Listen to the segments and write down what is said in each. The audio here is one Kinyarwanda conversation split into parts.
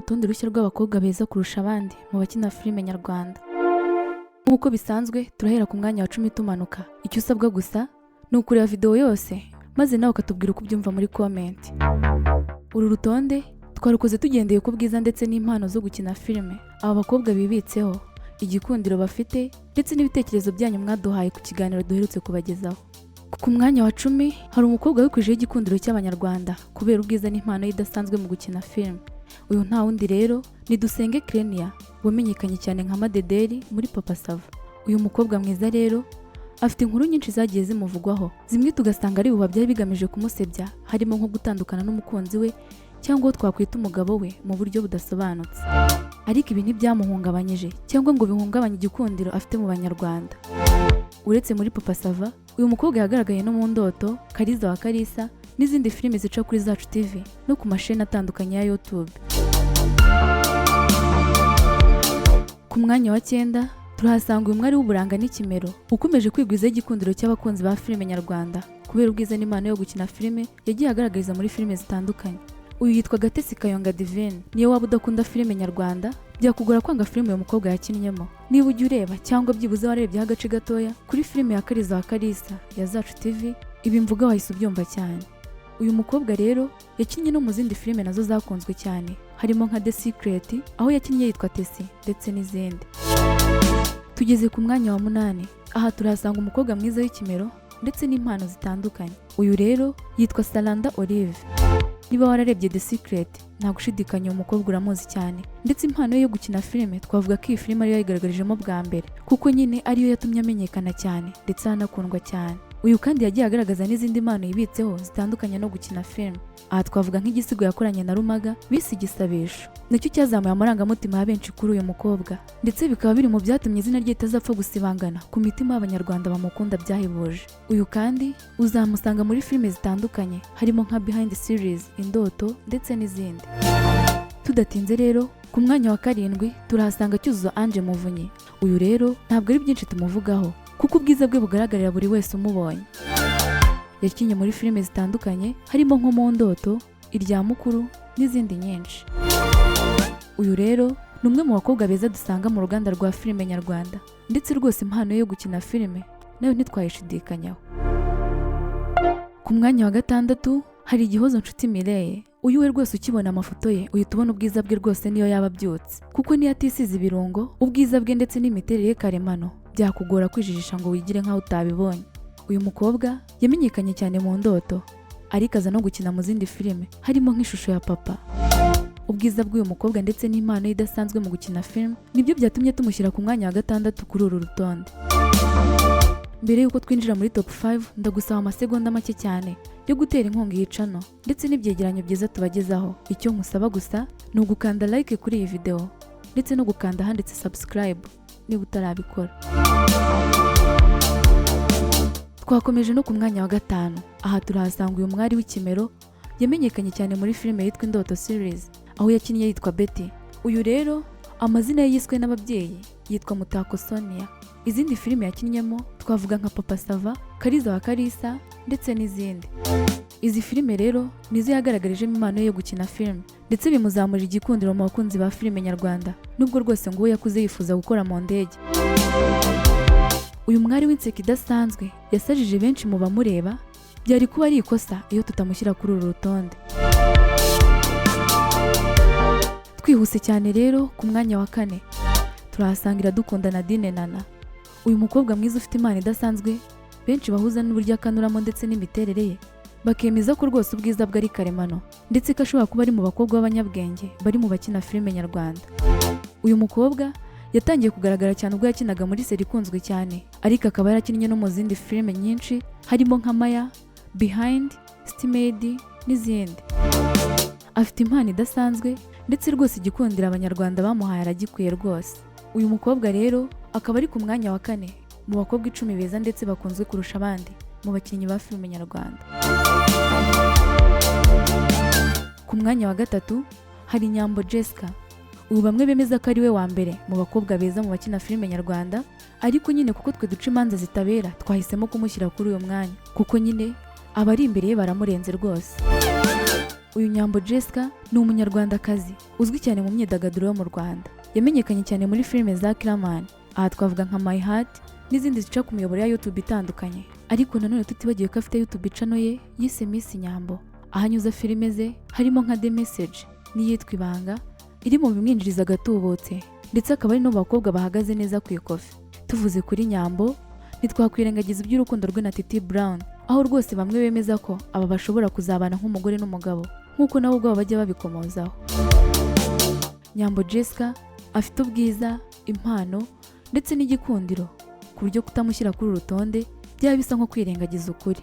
urutonde rushya rw'abakobwa beza kurusha abandi mu bakina filime nyarwanda. Nk'uko bisanzwe turahera ku mwanya wa 10 tumanuka. Icyo usabwa gusa ni ukureba video yose maze nawe ukatubwira uko ubyumva muri comment. Uru rutonde twarukoze tugendeye ku bwiza ndetse n'impano zo gukina filime aba bakobwa bibitseho, igikundiro bafite ndetse n'ibitekerezo byanyu mwaduhaye ku kiganiro duherutse kubagezaho. Ku mwanya wa 10 hari umukobwa wikwijeho igikundiro cy'abanyarwanda kubera ubwiza n'impano idasanzwe mu gukina filime. Uyu nta wundi rero ni Dusenge Clenia wamenyekanye cyane nka Madederi muri Papa Sava. Uyu mukobwa mwiza rero afite inkuru nyinshi zagiye zimuvugwaho, zimwe tugasanga ari ubuha byari bigamije kumusebya, harimo nko gutandukana n'umukunzi we cyangwa twakwita umugabo we mu buryo budasobanutse. Ariko ibi ntibyamuhungabanyije cyangwa ngo bihungabanye igikundiro afite mu banyarwanda. Uretse muri Papa Sava, uyu mukobwa yagaragaye no mu Ndoto, Kariza wa Kalisa n'izindi filime zica kuri Zacu TV no ku masheni atandukanye ya YouTube. Ku mwanya wa 9 turahasanga uyu mwari w'uburanga n'ikimero ukomeje kwigwizaho igikundiro cy'abakunzi ba filime nyarwanda kubera ubwiza n'impano yo gukina filime yagiye agaragariza muri filime zitandukanye. Uyu yitwa Gatesi Kayonga Divine. Niyo waba udakunda filime nyarwanda byakugora kwanga filime uyu mukobwa yakinnyemo. Niba ujya ureba cyangwa byibuze warebye agace gatoya kuri filime ya Kariza wa Kalisa ya Zacu TV, ibi mvuga wahise ubyumva cyane. Uyu mukobwa rero yakinnye no mu zindi filime nazo zakunzwe cyane, harimo nka The Secret aho yakinnye yitwa Tesi ndetse n'izindi. Tugeze ku mwanya wa 8. Aha turahasanga umukobwa mwiza w'ikimero ndetse n'impano zitandukanye. Uyu rero yitwa Salanda Olive. Niba wararebye The Secret nta gushidikanya uyu mukobwa uramuzi cyane, ndetse impano yo gukina filime twavuga ko iyi filime ariyo yayigaragarijemo bwa mbere kuko nyine ariyo yatumye amenyekana cyane ndetse anakundwa cyane. Uyu kandi yagiye agaragaza n'izindi mpano yibitseho zitandukanye no gukina filime. Aha twavuga nk'igisigo yakoranye na Rumaga bise Igisabisho, nicyo cyazamuye amarangamutima ya benshi kuri uyu mukobwa, ndetse bikaba biri mu byatumye izina rye ritazapfa gusibangana ku mitima y'abanyarwanda bamukunda byahebuje. Uyu kandi uzamusanga muri filime zitandukanye harimo nka Behind the Series, Indoto ndetse n'izindi. Tudatinze rero ku mwanya wa 7 turahasanga Cyuzuzo Ange Muvunyi. Uyu rero ntabwo ari byinshi tumuvugaho kuko ubwiza bwe bugaragarira buri wese umubonye. Yakinnye muri filime zitandukanye harimo nko mu Ndoto, Irya Mukuru n'izindi nyinshi. Uyu rero ni umwe mu bakobwa beza dusanga mu ruganda rwa filime nyarwanda, ndetse rwose impano yo gukina filime nayo ntitwayishidikanyaho. Ku mwanya wa 6 hari Igihozo Nshuti Mireille. Uyu we rwose ukibona amafoto ye uhita ubona ubwiza bwe rwose niyo yaba abyutse, kuko niyo atisize ibirungo ubwiza bwe ndetse n'imiterere ye karemano byakugora kwijijisha ngo wigire nkaho utabibonye. Uyu mukobwa yamenyekanye cyane mu Ndoto, ariko aza no gukina mu zindi filime harimo nk'Ishusho ya Papa. Ubwiza bw'uyu mukobwa ndetse n'impano idasanzwe mu gukina filime nibyo byatumye tumushyira ku mwanya wa 6 kuri uru rutonde. Mbere yuko twinjira muri top 5 ndagusaba amasegonda make cyane yo gutera inkunga iyi channel ndetse n'ibyegeranyo byiza tubagezaho. Icyo nkusaba gusa ni ugukanda like kuri iyi video ndetse no gukanda handitse subscribe niba utarabikora. Twakomeje no ku mwanya wa 5. Aha turahasanga uyu mwari w'ikimero yamenyekanye cyane muri filime yitwa Indoto Series aho yakinnye yitwa Betty. Uyu rero amazina ye yiswe n'ababyeyi yitwa Mutako Sonia. Izindi filime yakinnyemo twavuga nka Papa Sava, Kariza wa Kalisa ndetse n'izindi. Izi filime rero nizo yagaragarijemo impano yo gukina filime, ndetse bimuzamurira igikundiro mu bakunzi ba filime nyarwanda, nubwo rwose ngo yakuze yifuza gukora mu ndege. Uyu mwari w'inseko idasanzwe yasajije benshi mu bamureba, byari kuba ari ikosa iyo tutamushyira kuri uru rutonde. Twihuse cyane rero ku mwanya wa 4 turahasanga Iradukunda Nadine Nana. Uyu mukobwa mwiza ufite impano idasanzwe benshi bahuza n'uburyo akanuramo ndetse n'imiterere ye, bakemeza ko rwose ubwiza bwe ari karemano, ndetse ko ashobora kuba ari mu bakobwa b'abanyabwenge bari mu bakina filime nyarwanda. Uyu mukobwa yatangiye kugaragara cyane ubwo yakinaga muri seri ikunzwe cyane, ariko akaba yarakinnye no mu zindi filime nyinshi harimo nka Maya, Behind, Stimedi n'izindi. Afite impano idasanzwe ndetse rwose igikundira abanyarwanda bamuhaye aragikwiye rwose. Uyu mukobwa rero akaba ari ku mwanya wa 4 mu bakobwa 10 beza ndetse bakunzwe kurusha abandi mu bakinnyi ba filime nyarwanda. Ku mwanya wa 3 hari Nyambo Jessica. Ubu bamwe bemeza ko ari we wa mbere mu bakobwa beza mu bakina filime nyarwanda, ariko nyine kuko twe duca imanza zitabera twahisemo kumushyira kuri uyu mwanya kuko nyine abari imbere ye baramurenze rwose. Uyu Nyambo Jessica ni umunyarwandakazi uzwi cyane mu myidagaduro yo mu Rwanda. Yamenyekanye cyane muri filime za Kiramani, aha twavuga nka My Heart n'izindi zica ku miyoboro ya YouTube itandukanye. Ariko nanone tutibagiwe ko afite YouTube channel ye yise Miss Nyambo, ahanyuza filime ze harimo nka The Message n'iyitwa Ibanga iri mu bimwinjiriza agatubutse, ndetse akaba ari no bakobwa bahagaze neza ku ikofi. Tuvuze kuri Nyambo ntitwakwirengagiza iby'urukundo rwe na Titi Brown, aho rwose bamwe bemeza ko aba bashobora kuzabana nk'umugore n'umugabo nk'uko nabo ubwabo bajya babikomozaho. Nyambo Jessica afite ubwiza, impano ndetse n'igikundiro ku buryo kutamushyira kuri uru rutonde byaba bisa nko kwirengagiza ukuri.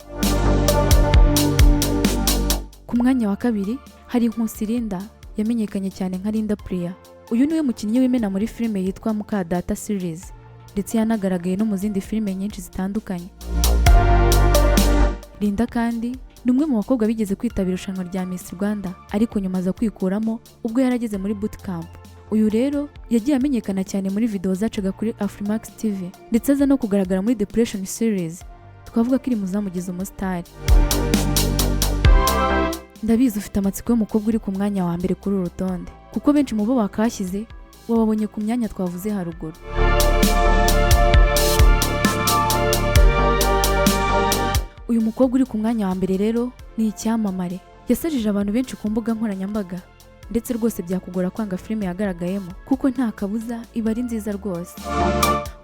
Ku mwanya wa kabiri hari Nkusi Linda, yamenyekanye cyane nka Linda Priya. Uyu niwe mukinnyi w'imena muri filime yitwa Mukadata series, ndetse yanagaragaye no mu zindi filime nyinshi zitandukanye. Linda kandi ni umwe mu bakobwa bigeze kwitabira irushanwa rya Miss Rwanda, ariko nyuma aza kwikuramo ubwo yarageze muri bootcamp. Uyu rero yagiye amenyekana cyane muri video zacaga kuri Afrimax TV, ndetse aza no kugaragara muri Depression series, twavuga ko iri mu zamugize umusitari. Ndabizi ufite amatsiko y'umukobwa uri ku mwanya wa mbere kuri uru rutonde, kuko benshi mu bo bakashyize wababonye ku myanya twavuze haruguru. Uyu mukobwa uri ku mwanya wa mbere rero ni icyamamare, yasajije abantu benshi ku mbuga nkoranyambaga, ndetse rwose byakugora kwanga filime yagaragayemo kuko nta kabuza iba ari nziza rwose.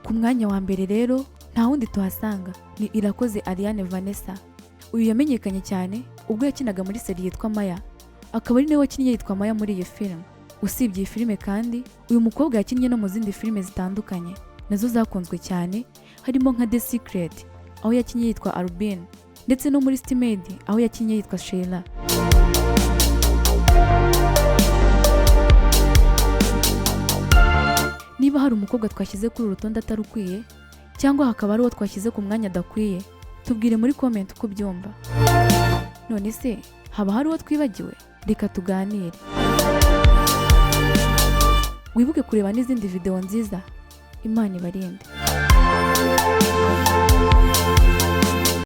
Ku mwanya wa mbere rero nta wundi tuhasanga ni Irakoze Ariane Vanessa. Uyu yamenyekanye cyane ubwo yakinaga muri seri yitwa Maya, akaba ari nawe wakinnye yitwa Maya muri iyi filime. Usibye iyi filime kandi uyu mukobwa yakinnye no mu zindi filime zitandukanye nazo zakunzwe cyane, harimo nka The Secret aho yakinnye yitwa Albin, ndetse no muri Stimade aho yakinnye yitwa Sheila. Niba hari umukobwa twashyize kuri uru rutonde atarukwiye, cyangwa hakaba ari uwo twashyize ku mwanya adakwiye, tubwire muri comment uko byumva. None se haba hari uwo twibagiwe? Reka tuganire. Wibuke kureba n'izindi video nziza. Imana ibarinde.